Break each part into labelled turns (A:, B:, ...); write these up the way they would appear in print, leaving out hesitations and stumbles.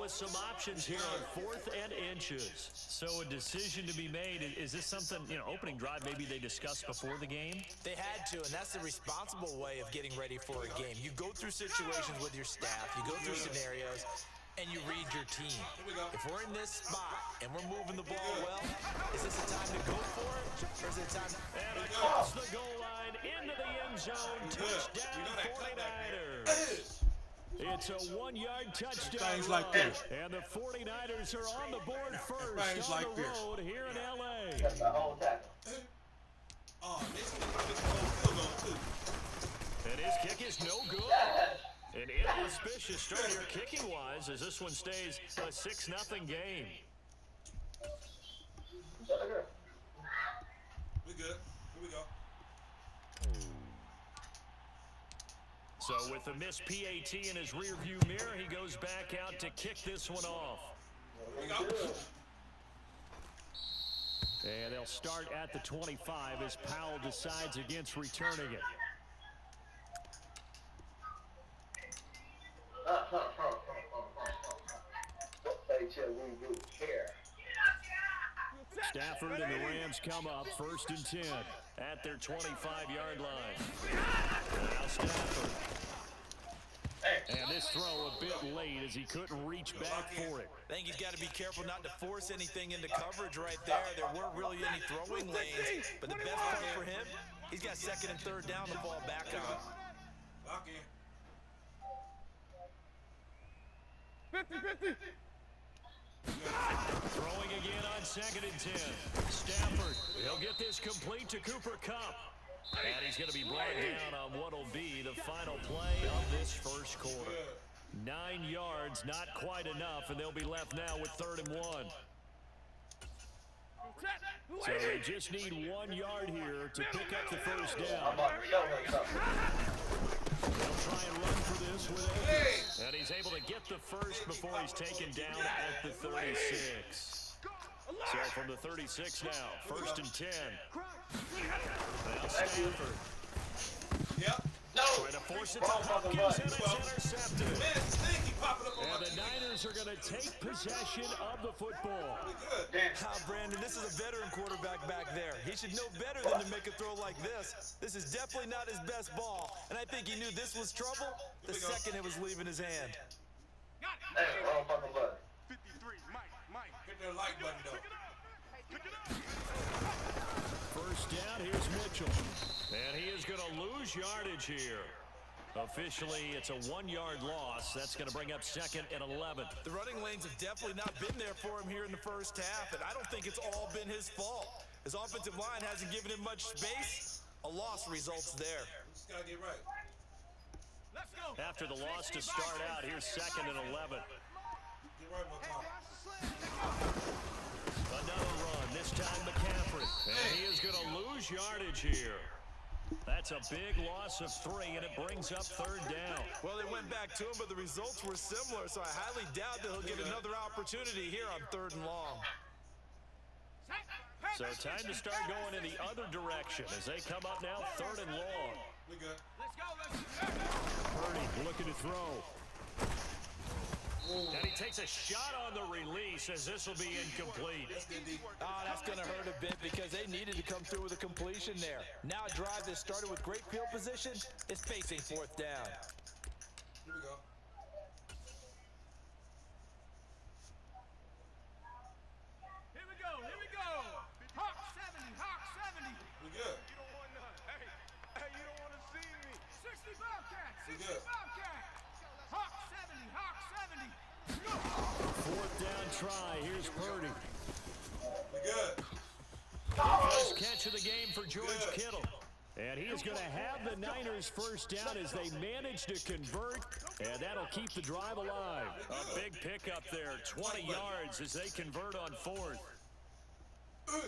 A: with some options here on 4th and inches. So a decision to be made. Is this something, opening drive maybe they discussed before the game?
B: They had to, and that's the responsible way of getting ready for a game. You go through situations with your staff, you go through scenarios, and you read your team. If we're in this spot and we're moving the ball well, is this a time to go for it, or is it a time?
A: And across the goal line, into the end zone, touchdown 49ers. It's a 1-yard touchdown run, and the 49ers are on the board first on the road here in L.A. And his kick is no good. An inauspicious start here kicking-wise as this one stays a 6-0 game.
C: We good. Here we go.
A: So with the missed PAT in his rearview mirror, he goes back out to kick this one off. And they'll start at the 25 as Powell decides against returning it. Stafford and the Rams come up 1st and 10 at their 25-yard line. Now Stafford. And this throw a bit late as he couldn't reach back for it.
B: I think he's got to be careful not to force anything into coverage right there. There weren't really any throwing lanes, but the best part for him, he's got 2nd and 3rd down to fall back on.
C: Lock in.
D: 50-50.
A: Throwing again on 2nd and 10. Stafford, he'll get this complete to Cooper Kupp. And he's going to be brought down on what will be the final play of this first quarter. 9 yards, not quite enough, and they'll be left now with 3rd and 1. So they just need 1 yard here to pick up the first down. They'll try and run for this with Akers. And he's able to get the first before he's taken down at the 36. So from the 36 now, 1st and 10. Now Stafford.
C: Yep.
A: Trying to force it to Hopkins, and it's intercepted. And the Niners are going to take possession of the football.
B: Brandon, this is a veteran quarterback back there. He should know better than to make a throw like this. This is definitely not his best ball, and I think he knew this was trouble the second it was leaving his hand.
D: Hey, wrong fucking button.
C: 53, Mike. Hit that like button, though.
A: First down, here's Mitchell. And he is going to lose yardage here. Officially, it's a 1-yard loss. That's going to bring up 2nd and 11.
B: The running lanes have definitely not been there for him here in the first half, and I don't think it's all been his fault. His offensive line hasn't given him much space. A loss results there.
C: Just got to get right.
D: Let's go.
A: After the loss to start out, here's 2nd and 11.
C: Get right, my time.
A: Another run, this time McCaffrey. And he is going to lose yardage here. That's a big loss of 3, and it brings up 3rd down.
B: Well, they went back to him, but the results were similar, so I highly doubt that he'll get another opportunity here on 3rd and long.
A: So time to start going in the other direction as they come up now 3rd and long.
C: We good.
D: Let's go.
A: Purdy looking to throw. And he takes a shot on the release as this will be incomplete.
B: That's going to hurt a bit because they needed to come through with a completion there. Now a drive that started with great field position is facing 4th down.
C: Here we go.
D: Here we go. Hawk 70.
C: We good.
D: You don't want none. Hey, you don't want to see me. 60 Bobcats.
C: We good.
D: Bobcats. Hawk 70.
A: 4th down try. Here's Purdy.
C: We good.
A: First catch of the game for George Kittle. And he is going to have the Niners first down as they manage to convert, and that'll keep the drive alive. A big pickup there, 20 yards as they convert on 4th.
C: Let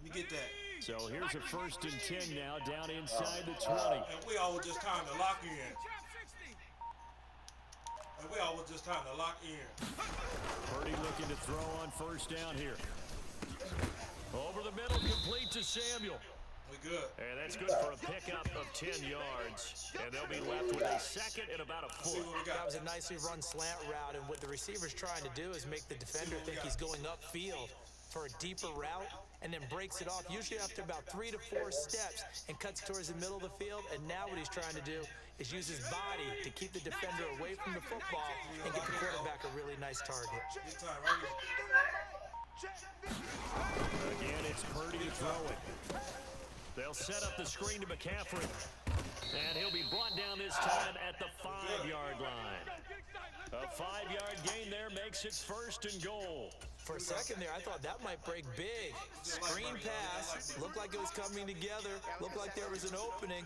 C: me get that.
A: So here's a 1st and 10 now down inside the 20.
C: And we all were just trying to lock in.
A: Purdy looking to throw on 1st down here. Over the middle, complete to Samuel.
C: We good.
A: And that's good for a pickup of 10 yards. And they'll be left with a second and about a
C: See
A: foot.
C: what we
B: That
C: got.
B: was a nicely run slant route, and what the receiver's trying to do is make the defender think he's going upfield for a deeper route, and then breaks it off, usually after about 3 to 4 steps, and cuts towards the middle of the field. And now what he's trying to do is use his body to keep the defender away from the football and get the quarterback a really nice target.
C: This time, right here.
A: Again, it's Purdy throwing. They'll set up the screen to McCaffrey. And he'll be brought down this time at the 5-yard line. A 5-yard gain there makes it 1st and goal.
B: For a second there, I thought that might break big. Screen pass, looked like it was coming together, looked like there was an opening.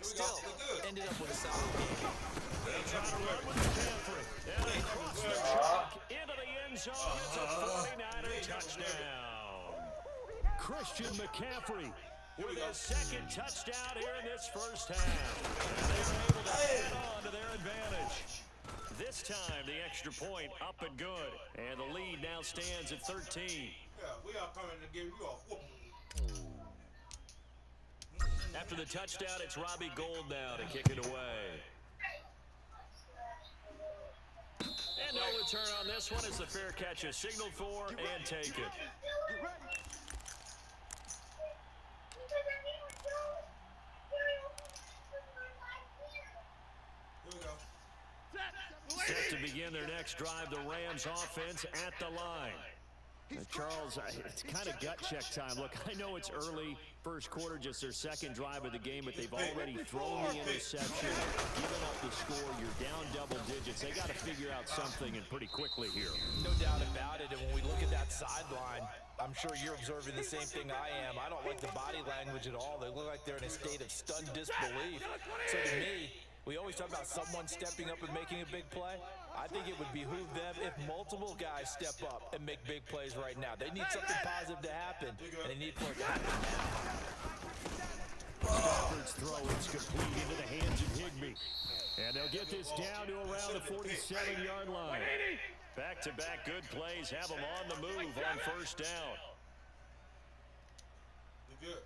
B: Still, ended up with a solid game.
A: They'll try to run with McCaffrey. And across the track into the end zone. It's a 49er touchdown. Christian McCaffrey with his second touchdown here in this first half. And they were able to add on to their advantage. This time, the extra point up and good. And the lead now stands at 13.
C: Yeah, we are coming to give you a whoop.
A: After the touchdown, it's Robbie Gould now to kick it away. And no return on this one as the fair catch is signaled for and taken.
C: Here we go.
A: Set to begin their next drive, the Rams offense at the line. Charles, it's kind of gut check time. Look, I know it's early, first quarter, just their second drive of the game, but they've already thrown the interception, given up the score. You're down double digits. They got to figure out something, and pretty quickly here.
B: No doubt about it, and when we look at that sideline, I'm sure you're observing the same thing I am. I don't like the body language at all. They look like they're in a state of stunned disbelief. So to me, we always talk about someone stepping up and making a big play. I think it would behoove them if multiple guys step up and make big plays right now. They need something positive to happen, and they need for it to happen now.
A: Stafford's throw is complete into the hands of Higbee. And they'll get this down to around the 47-yard line. Back-to-back good plays have them on the move on first down.
C: We good.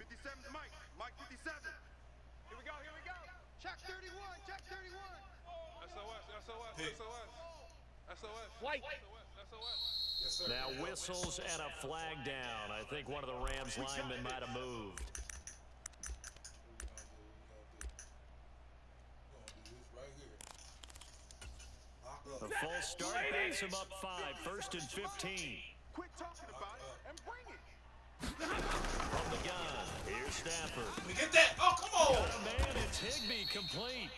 D: 57's Mike. Mike 57. Here we go. Here we go. Check 31. Check 31. SOS. SOS.
C: Hey.
D: SOS. SOS.
A: White.
D: SOS.
C: Yes, sir.
A: Now whistles and a flag down. I think one of the Rams linemen might have moved. The full start backs him up 5, 1st and 15.
D: Quit talking about it and bring it.
A: From the gun, here's Stafford.
C: We get that. Oh, come on.
A: Got a man, it's Higbee complete.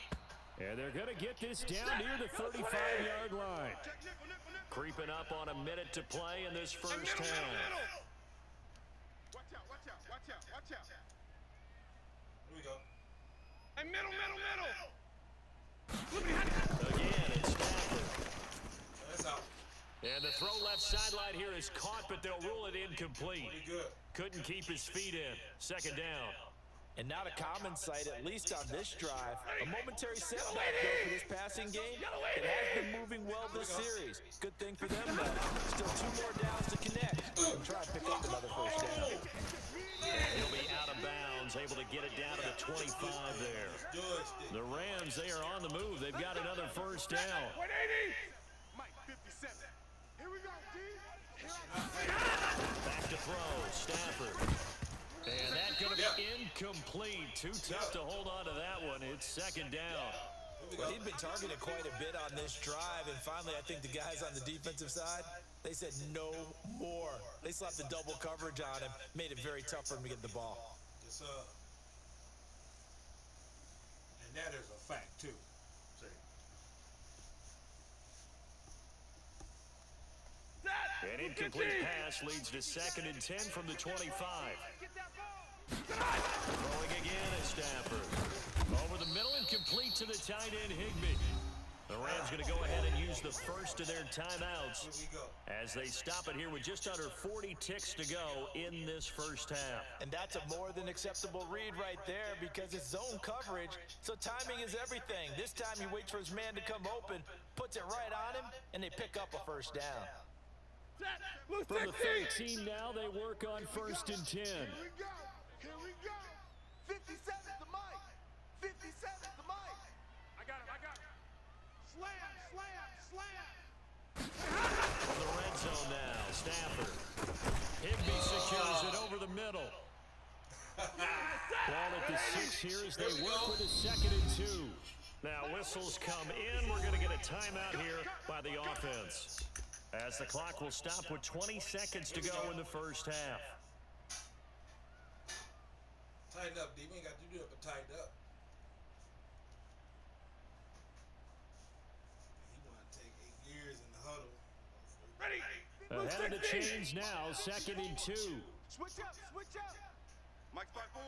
A: And they're going to get this down near the 35-yard line.
D: Check nickel, nickel, nickel.
A: Creeping up on a minute to play in this first
D: Middle, middle,
A: half.
D: middle. Watch out, watch out, watch out, watch out.
C: Here we go.
D: And middle, middle, middle.
A: Again, it's Stafford.
C: That's out.
A: And the throw left sideline here is caught, but they'll rule it incomplete.
C: Pretty good.
A: Couldn't keep his feet in. Second down.
B: And not a common sight, at least on this drive. A momentary setback, though, for this passing game. It has been moving well this series. Good thing for them, though. Still 2 more downs to connect and try to pick up another first down.
A: He'll be out of bounds, able to get it down to the 25 there.
C: Good.
A: The Rams, they are on the move. They've got another first down.
D: 180. Mike 57. Here we go, D.
A: Back to throw, Stafford. And that's going to be incomplete. Too tough to hold on to that one. It's second down.
B: Well, he'd been targeted quite a bit on this drive, and finally I think the guys on the defensive side, they said no more. They slapped the double coverage on him, made it very tough for him to get the ball.
C: Yes, sir. And that is a fact, too. See.
A: An incomplete pass leads to 2nd and 10 from the 25.
D: Get that ball.
A: Throwing again is Stafford. Over the middle and complete to the tight end, Higbee. The Rams going to go ahead and use the first of their timeouts
C: Here we go.
A: as they stop it here with just under 40 ticks to go in this first half.
B: And that's a more than acceptable read right there because it's zone coverage, so timing is everything. This time he waits for his man to come open, puts it right on him, and they pick up a first down.
A: From the 13 now, they work on 1st and 10.
D: Here we go. 57 to Mike. 57 to Mike. I got him. Slam.
A: From the red zone now, Stafford. Higby secures it over the middle. Ball at the 6 here as they work with a 2nd and 2. Now whistles come in. We're going to get a timeout here by the offense, as the clock will stop with 20 seconds to go in the first half.
C: Tighten up, D. We ain't got to do it, but tighten up. He want to take 8 years in the huddle.
D: Ready.
A: Ahead of the chains now, 2nd and 2.
D: Switch up. Mike's by 4.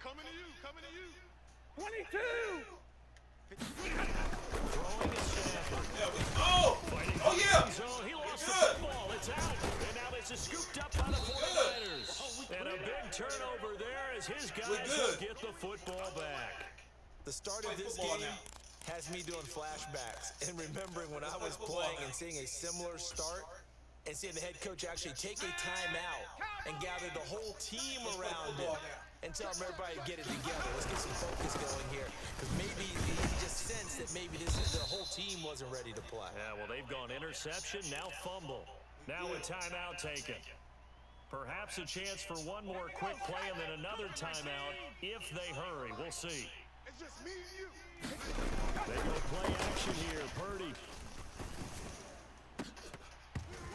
D: Coming to you. 22.
A: Throwing to Stafford. Fighting
C: Oh, yeah.
A: zone. He lost the football. It's out. And now this is scooped up by the 49ers. And a big turnover there as his guys will get the football back.
B: The start of this game has me doing flashbacks and remembering when I was playing and seeing a similar start and seeing the head coach actually take a timeout and gather the whole team around him and tell everybody to get it together. Let's get some focus going here, because maybe he just sensed that maybe the whole team wasn't ready to play.
A: Yeah, well, they've gone interception, now fumble. Now a timeout taken. Perhaps a chance for one more quick play and then another timeout if they hurry. We'll see.
D: It's just me and you.
A: They go play action here. Purdy.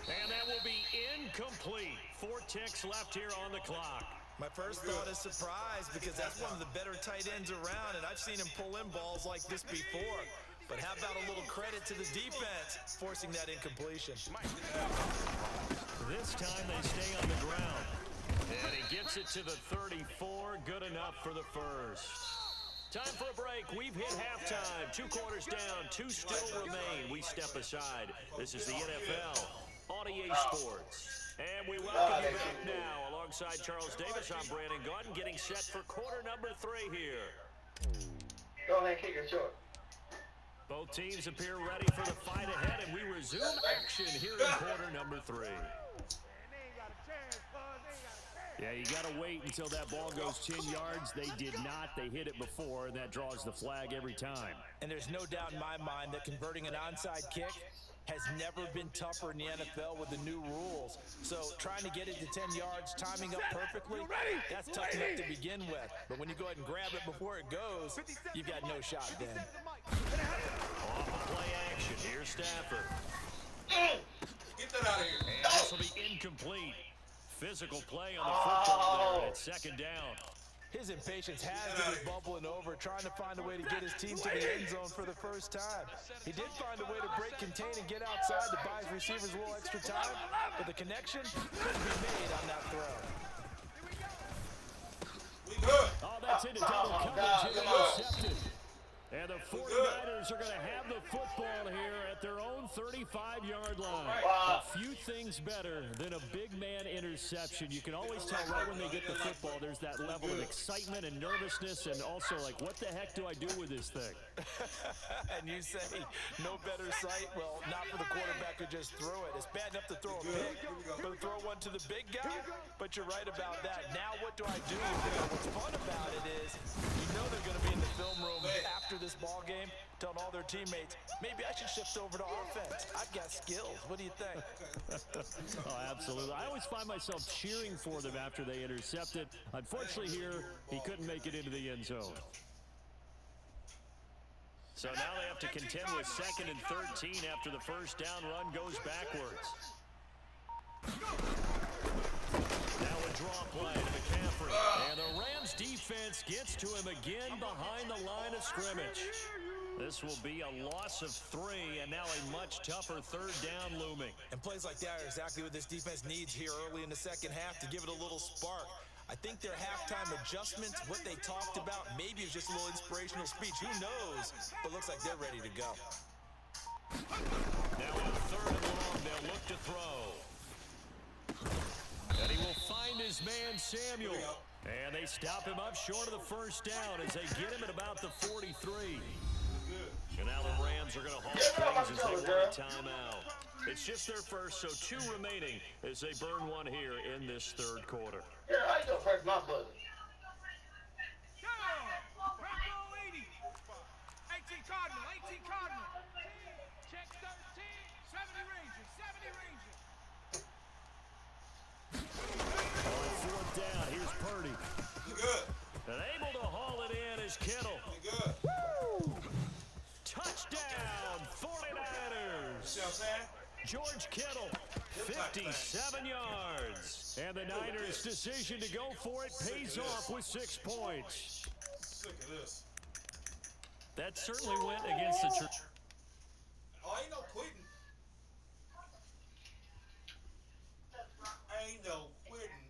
A: And that will be incomplete. 4 ticks left here on the clock.
B: My first thought is surprise, because that's one of the better tight ends around, and I've seen him pull in balls like this before. But how about a little credit to the defense forcing that incompletion?
A: This time they stay on the ground. And he gets it to the 34. Good enough for the first. Time for a break. We've hit halftime. 2 quarters down. 2 still remain. We step aside. This is the NFL on EA Sports. And we welcome you back now. Alongside Charles Davis, I'm Brandon Gordon, getting set for quarter number 3 here.
E: Go ahead, kick it short.
A: Both teams appear ready for the fight ahead, and we resume action here in quarter number 3. Yeah, you got to wait until that ball goes 10 yards. They did not. They hit it before, and that draws the flag every time.
B: And there's no doubt in my mind that converting an onside kick has never been tougher in the NFL with the new rules. So trying to get it to 10 yards, timing up perfectly, that's tough enough to begin with. But when you go ahead and grab it before it goes, you've got no shot then.
A: Off the play action. Here's Stafford.
C: Get that out of here.
A: And this will be incomplete. Physical play on the football there, and it's 2nd down.
B: His impatience has to be bubbling over, trying to find a way to get his team to the end zone for the first time. He did find a way to break, contain, and get outside to buy his receivers a little extra time, but the connection couldn't be made on that throw.
C: We good.
A: Oh, that's into double coverage. Intercepted. And the 49ers are going to have the football here at their own 35-yard line. A few things better than a big man interception. You can always tell right when they get the football, there's that level of excitement and nervousness, and also like, what the heck do I do with this thing?
B: And you say, no better sight? Well, not for the quarterback who just threw it. It's bad enough to throw a pick, but throw one to the big guy? But you're right about that. Now what do I do? What's fun about it is, you know they're going to be in the film room after this ball game, telling all their teammates, maybe I should shift over to offense. I've got skills. What do you think?
A: Oh, absolutely. I always find myself cheering for them after they intercept it. Unfortunately here, he couldn't make it into the end zone. So now they have to contend with 2nd and 13 after the first down run goes backwards. Now a draw play to McCaffrey. And the Rams defense gets to him again behind the line of scrimmage. This will be a loss of 3, and now a much tougher 3rd down looming.
B: And plays like that are exactly what this defense needs here early in the second half to give it a little spark. I think their halftime adjustments, what they talked about, maybe it was just a little inspirational speech. Who knows? But looks like they're ready to go.
A: Now on 3rd and long, they'll look to throw. And he will find his man, Samuel. And they stop him up short of the first down as they get him at about the 43. And now the Rams are going to haul things as they want a timeout. It's just their first, so 2 remaining as they burn one here in this third quarter.
E: Yeah, I go press my button.
D: Bravo 80. 18 Cardinal, 18 Cardinal. Check 13, 70 Rangers, 70 Rangers.
A: On 4th down, here's Purdy.
C: You good?
A: And able to haul it in is Kittle.
C: You good?
A: Touchdown, 49ers.
C: See what I'm saying?
A: George Kittle, 57 yards. And the Niners' decision to go for it pays off with 6 points.
C: Sick of this.
A: That certainly went against the...
C: Oh, ain't no quitting. Ain't no quitting.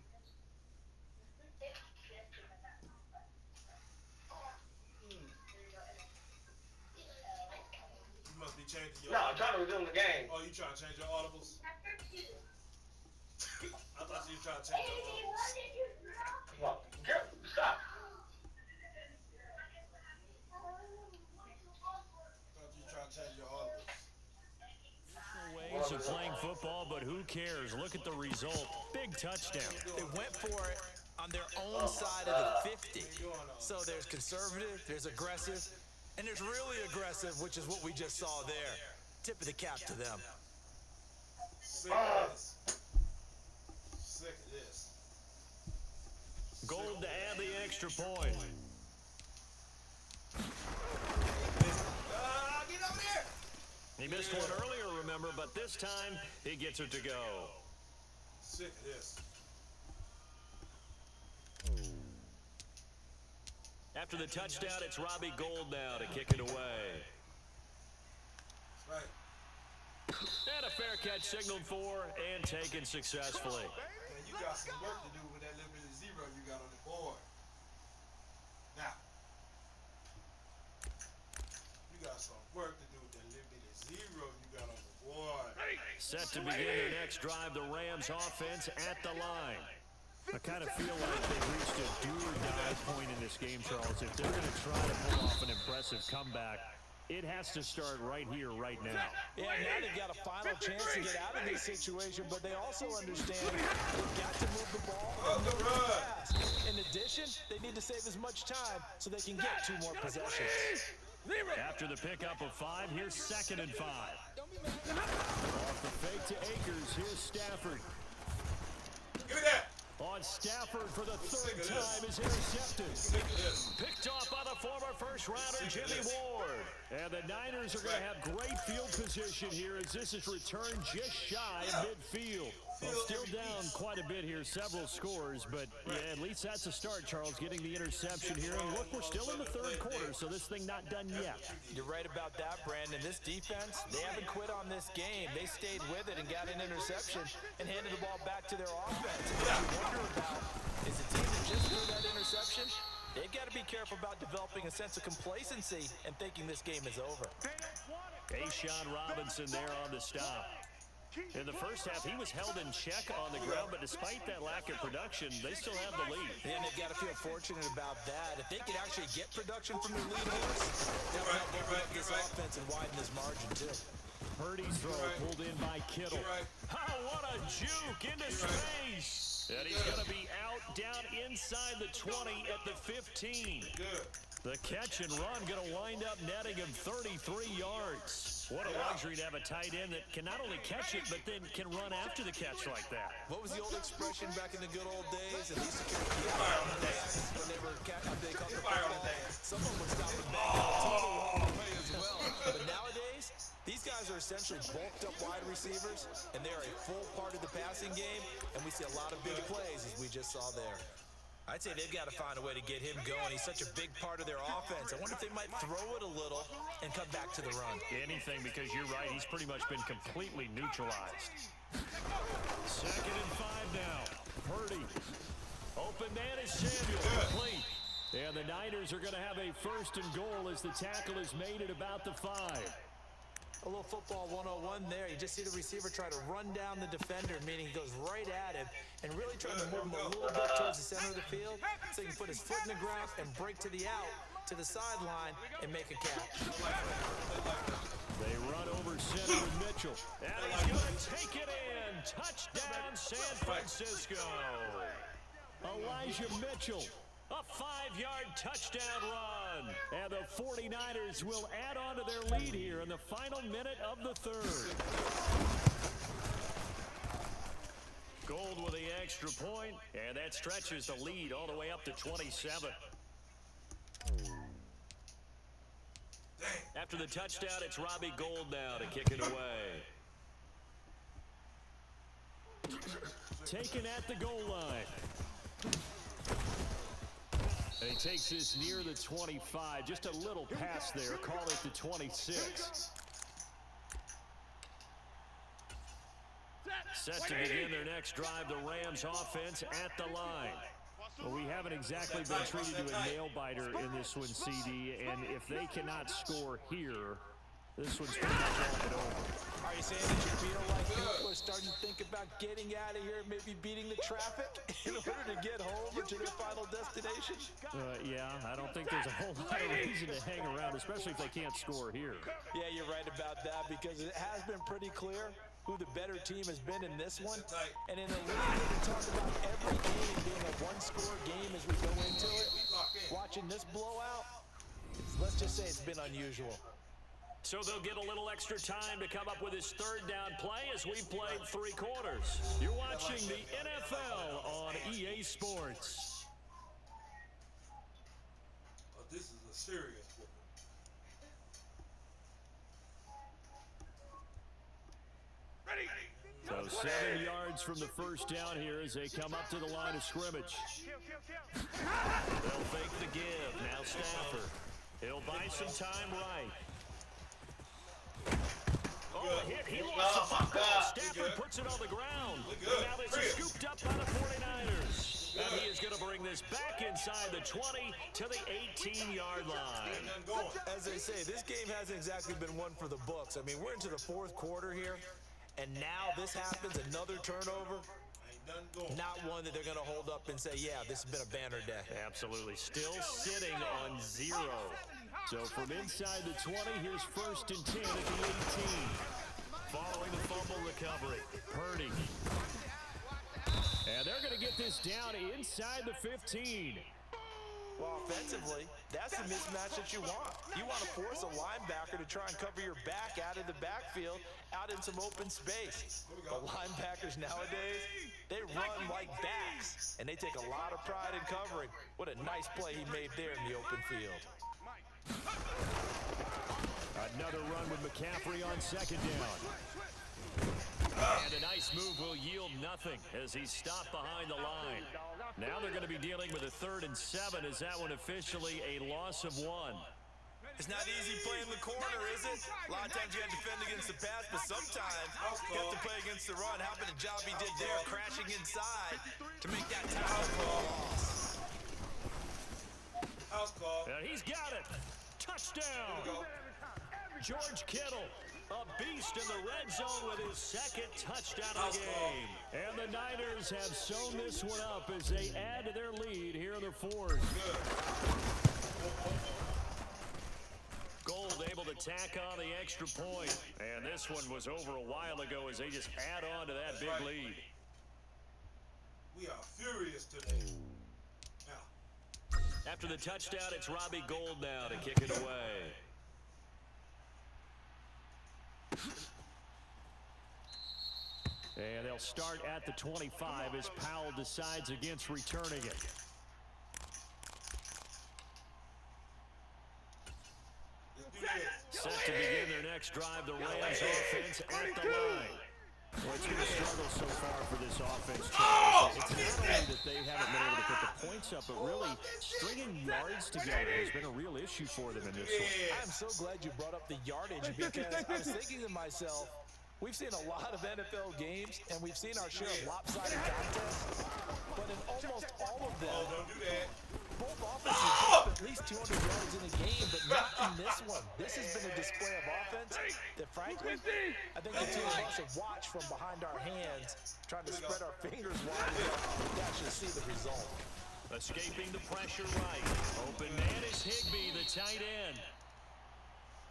C: You must be changing your...
E: No, I'm trying to resume the game.
C: Oh, you trying to change your audibles? I thought you were trying to change your audibles.
E: Come on, girl, stop.
C: I thought you were trying to change your audibles.
A: Ways of playing football, but who cares? Look at the result. Big touchdown.
B: They went for it on their own side of the 50. So there's conservative, there's aggressive, and there's really aggressive, which is what we just saw there. Tip of the cap to them.
C: Sick of this. Sick of this.
A: Gold to add the extra point.
C: Get over there!
A: He missed one earlier, remember, but this time he gets it to go.
C: Sick of this.
A: After the touchdown, it's Robbie Gould now to kick it away.
C: Right.
A: And a fair catch signaled for and taken successfully.
C: And you got some work to do with that little bit of zero you got on the board. Now, you got some work to do with that little bit of zero you got on the board.
A: Set to begin their next drive, the Rams offense at the line. I kind of feel like they've reached a do-or-die point in this game, Charles. If they're going to try to pull off an impressive comeback, it has to start right here, right now.
B: Yeah, now they've got a final chance to get out of this situation, but they also understand they've got to move the ball and move it fast. In addition, they need to save as much time so they can get 2 more possessions.
A: After the pickup of 5, here's 2nd and 5. Off the fake to Akers, here's Stafford.
C: Give me that.
A: On Stafford for the 3rd time is intercepted.
C: Sick of this.
A: Picked off by the former first-rounder Jimmy Ward. And the Niners are going to have great field position here as this is returned just shy of midfield. Well, still down quite a bit here, several scores, but yeah, at least that's a start, Charles, getting the interception here. And look, we're still in the 3rd quarter, so this thing not done yet.
B: You're right about that, Brandon. This defense, they haven't quit on this game. They stayed with it and got an interception and handed the ball back to their offense. And what you wonder about is the team that just threw that interception, they've got to be careful about developing a sense of complacency and thinking this game is over.
A: A'Shawn Robinson there on the stop. In the first half, he was held in check on the ground, but despite that lack of production, they still have the lead.
B: And they've got to feel fortunate about that. If they could actually get production from their lead horse, they'll help open up this offense and widen this margin, too.
A: Purdy's throw pulled in by Kittle. Oh, what a juke into space. And he's going to be out down inside the 20 at the 15.
C: Good.
A: The catch and run going to wind up netting him 33 yards. What a luxury to have a tight end that can not only catch it, but then can run after the catch like that.
B: What was the old expression back in the good old days? At least you could keep fire on the dance when they were catching the football. Someone would stop the ball as well. But nowadays, these guys are essentially bulked up wide receivers, and they are a full part of the passing game, and we see a lot of big plays as we just saw there. I'd say they've got to find a way to get him going. He's such a big part of their offense. I wonder if they might throw it a little and come back to the run.
A: Anything, because you're right. He's pretty much been completely neutralized. 2nd and 5 now. Purdy. Open man is Samuel. Complete. And the Niners are going to have a 1st and goal as the tackle is made at about the 5.
B: A little football 101 there. You just see the receiver try to run down the defender, meaning he goes right at him and really trying to move him a little bit towards the center of the field so he can put his foot in the ground and break to the out to the sideline and make a catch.
A: They run over center with Mitchell. And he's going to take it in. Touchdown, San Francisco. Elijah Mitchell, a 5-yard touchdown run. And the 49ers will add on to their lead here in the final minute of the third. Gold with the extra point, and that stretches the lead all the way up to 27. After the touchdown, it's Robbie Gould now to kick it away. Taken at the goal line. And he takes this near the 25. Just a little pass there. Call it the 26. Set to begin their next drive, the Rams offense at the line. Well, we haven't exactly been treated to a nail-biter in this one, CD, and if they cannot score here, this one's pretty much all but over.
B: Are you saying that you feel like people are starting to think about getting out of here, maybe beating the traffic in order to get home or to their final destination?
A: Yeah, I don't think there's a whole lot of reason to hang around, especially if they can't score here.
B: Yeah, you're right about that, because it has been pretty clear who the better team has been in this one. And in the league, we talk about every game being a one-score game as we go into it. Watching this blowout, let's just say it's been unusual.
A: So they'll get a little extra time to come up with his third down play as we played 3 quarters. You're watching the NFL on EA Sports.
C: Oh, this is a serious one.
A: So 7 yards from the first down here as they come up to the line of scrimmage. They'll fake the give. Now Stafford. He'll buy some time right. Oh, a hit. He lost the football. Stafford puts it on the ground. And now it's scooped up by the 49ers. And he is going to bring this back inside the 20 to the 18-yard line.
B: As they say, this game hasn't exactly been one for the books. I mean, we're into the 4th quarter here, and now this happens, another turnover. Not one that they're going to hold up and say, yeah, this has been a banner day.
A: Absolutely. Still sitting on 0. So from inside the 20, here's 1st and 10 at the 18. Following the fumble recovery, Purdy. And they're going to get this down inside the 15.
B: Well, offensively, that's the mismatch that you want. You want to force a linebacker to try and cover your back out of the backfield, out in some open space. The linebackers nowadays, they run like backs, and they take a lot of pride in covering. What a nice play he made there in the open field.
A: Another run with McCaffrey on 2nd down. And a nice move will yield nothing as he's stopped behind the line. Now they're going to be dealing with a 3rd and 7. Is that one officially a loss of 1?
B: It's not easy playing the corner, is it? A lot of times you got to defend against the pass, but sometimes you have to play against the run. How about the job he did there, crashing inside to make that tackle for a loss?
C: House call.
A: And he's got it. Touchdown. George Kittle, a beast in the red zone with his 2nd touchdown of the game. And the Niners have sewn this one up as they add to their lead here in the 4th. Gould able to tack on the extra point. And this one was over a while ago as they just add on to that big lead.
C: We are furious today.
A: After the touchdown, it's Robbie Gould now to kick it away. And they'll start at the 25 as Powell decides against returning it. Set to begin their next drive, the Rams offense at the line. Well, it's been a struggle so far for this offense, Charles. It's not only that they haven't been able to put the points up, but really stringing yards together has been a real issue for them in this one.
B: I'm so glad you brought up the yardage, because I was thinking to myself, we've seen a lot of NFL games, and we've seen our share of lopsided contests, but in almost all of them, both offenses put up at least 200 yards in a game, but not in this one. This has been a display of offense that, frankly, I think the two of us have watched from behind our hands, trying to spread our fingers wide enough to actually see the result.
A: Escaping the pressure right. Open man is Higbee, the tight end.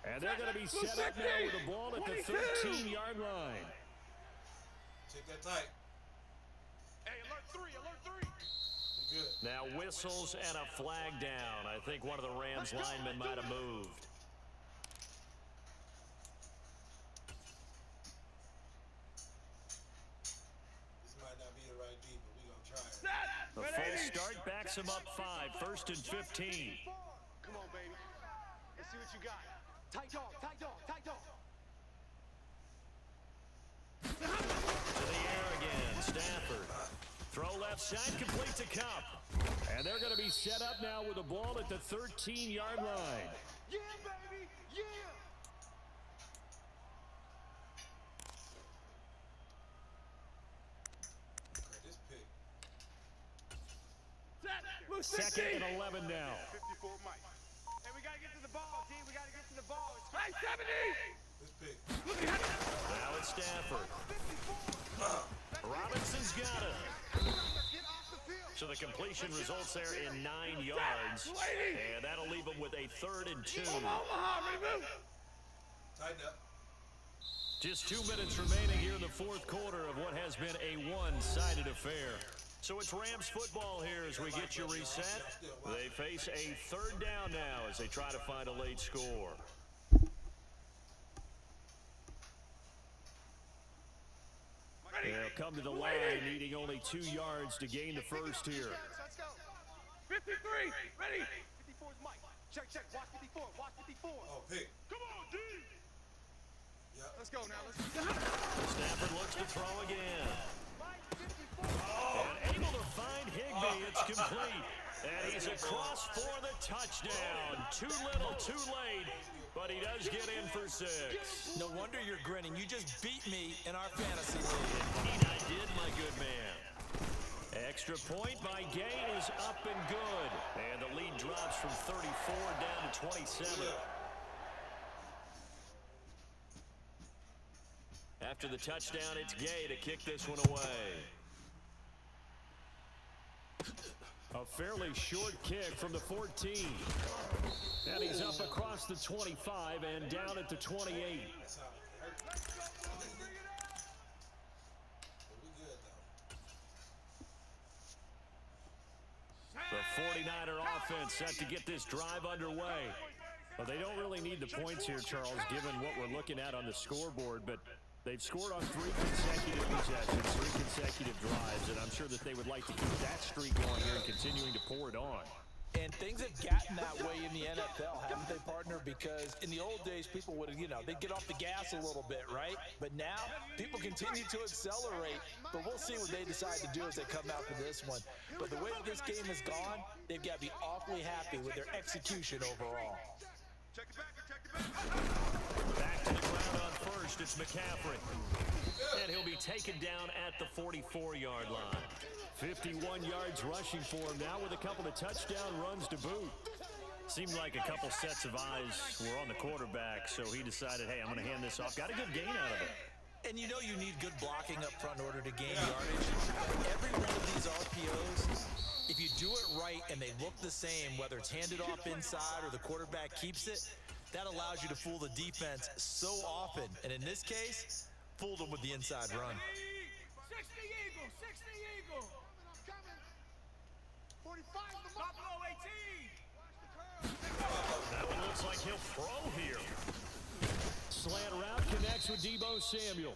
A: And they're going to be set up now with the ball at the 13-yard line.
C: Take that tight.
D: Hey, alert three, alert three.
C: Good.
A: Now whistles and a flag down. I think one of the Rams linemen might have moved.
C: This might not be the right beat, but we're going to try it.
A: The false start backs him up 5, 1st and 15.
D: Come on, baby. Let's see what you got. Tight dog, tight dog, tight dog.
A: To the air again, Stafford. Throw left side, complete to Cup. And they're going to be set up now with the ball at the 13-yard line.
D: Yeah, baby, yeah.
C: This pick.
A: Second and 11 now.
D: 54 Mike. Hey, we got to get to the ball, D. We got to get to the ball. Hey, 70!
C: This pick.
A: Now it's Stafford. Robinson's got it.
D: Get off the field.
A: So the completion results there in 9 yards. And that'll leave them with a 3rd and 2.
C: Tighten up.
A: Just 2 minutes remaining here in the 4th quarter of what has been a one-sided affair. So it's Rams football here as we get you reset. They face a 3rd down now as they try to find a late score. They'll come to the line needing only 2 yards to gain the first here.
D: Let's go. 53, ready. 54 is Mike. Check, check. Watch 54. Watch 54.
C: Oh, pick.
D: Come on, D.
C: Yep.
D: Let's go now. Let's go.
A: Stafford looks to throw again.
D: Mike, 54.
A: And able to find Higbee. It's complete. And he's across for the touchdown. Too little, too late. But he does get in for 6.
B: No wonder you're grinning. You just beat me in our fantasy league.
A: Indeed I did, my good man. Extra point by Gay is up and good. And the lead drops from 34 down to 27. After the touchdown, it's Gay to kick this one away. A fairly short kick from the 14. And he's up across the 25 and down at the 28.
C: That's how it hurt. But we good, though.
A: The 49er offense set to get this drive underway. Well, they don't really need the points here, Charles, given what we're looking at on the scoreboard, but they've scored on 3 consecutive possessions, 3 consecutive drives, and I'm sure that they would like to keep that streak going here and continuing to pour it on.
B: And things have gotten that way in the NFL, haven't they, partner? Because in the old days, people would, they'd get off the gas a little bit, right? But now, people continue to accelerate. But we'll see what they decide to do as they come out for this one. But the way that this game has gone, they've got to be awfully happy with their execution overall.
D: Check it back.
A: Back to the ground on first, it's McCaffrey. And he'll be taken down at the 44-yard line. 51 yards rushing for him now with a couple of touchdown runs to boot. Seemed like a couple sets of eyes were on the quarterback, so he decided, hey, I'm going to hand this off. Got a good gain out of it.
B: And you know you need good blocking up front in order to gain yardage. Every one of these RPOs, if you do it right and they look the same, whether it's handed off inside or the quarterback keeps it, that allows you to fool the defense so often. And in this case, fooled them with the inside run.
D: 60 Eagle, 60 Eagle. I'm coming. 45 the Buffalo 18.
A: That one looks like he'll throw here. Slant route connects with Deebo Samuel.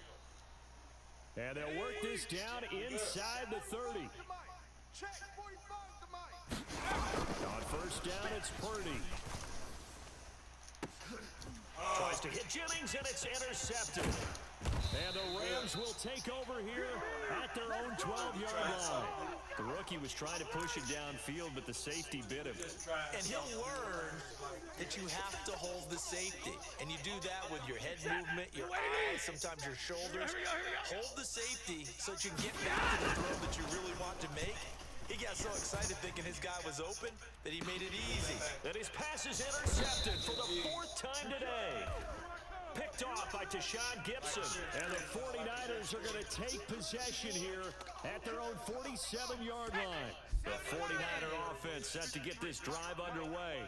A: And they'll work this down inside the 30.
D: Check 45 to Mike.
A: On first down, it's Purdy. Tries to hit Jennings, and it's intercepted. And the Rams will take over here at their own 12-yard line. The rookie was trying to push it downfield, but the safety bit him.
B: And he'll learn that you have to hold the safety. And you do that with your head movement, your eyes, sometimes your shoulders. Hold the safety so that you can get back to the throw that you really want to make. He got so excited thinking his guy was open that he made it easy.
A: And his pass is intercepted for the 4th time today. Picked off by to Sean Gibson. And the 49ers are going to take possession here at their own 47-yard line. The 49er offense set to get this drive underway.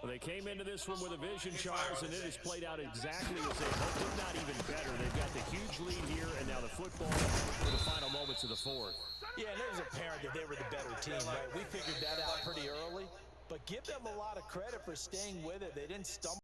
A: Well, they came into this one with a vision, Charles, and it has played out exactly as they hoped, if not even better. They've got the huge lead here, and now the football for the final moments of the fourth.
B: Yeah, and it was apparent that they were the better team, right? We figured that out pretty early. But give them a lot of credit for staying with it. They didn't stumble.